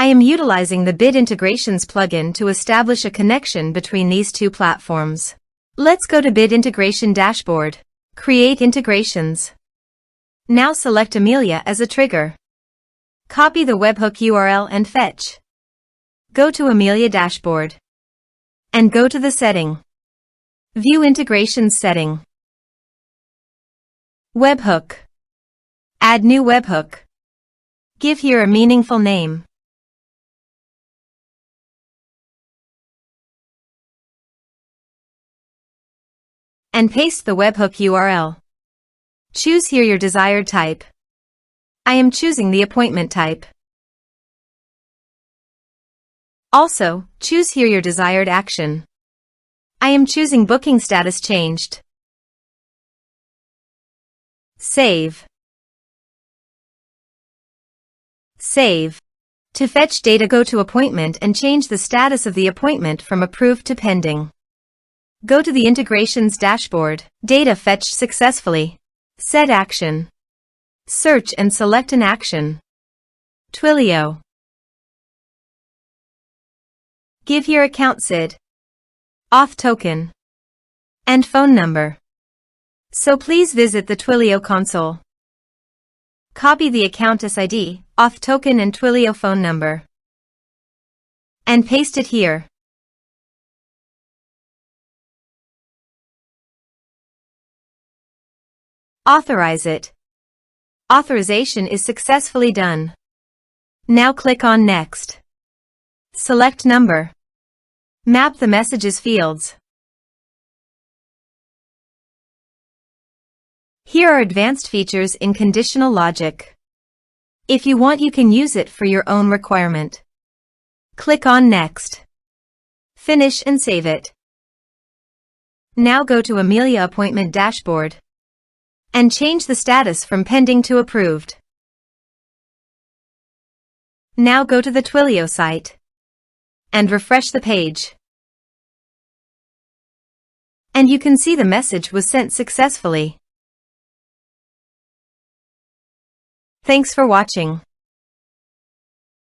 I am utilizing the Bid Integrations plugin to establish a connection between these two platforms. Let's go to Bid Integration Dashboard. Create integrations. Now select Amelia as a trigger. Copy the webhook URL and fetch. Go to Amelia Dashboard. And go to the setting. View Integrations setting. Webhook. Add new webhook. Give here a meaningful name. And paste the webhook URL. Choose here your desired type. I am choosing the appointment type. Also, choose here your desired action. I am choosing booking status changed. Save. Save. To fetch data, go to Appointment and change the status of the appointment from approved to pending. Go to the Integrations dashboard. Data fetched successfully. Set action. Search and select an action. Twilio. Give here account SID, auth token, and phone number. So please visit the Twilio console. Copy the account SID, auth token and Twilio phone number. And paste it here. Authorize it. Authorization is successfully done. Now click on Next. Select number. Map the messages fields. Here are advanced features in conditional logic. If you want, you can use it for your own requirement. Click on Next. Finish and save it. Now go to Amelia Appointment Dashboard and change the status from pending to approved. Now go to the Twilio site and refresh the page. And you can see the message was sent successfully. Thanks for watching.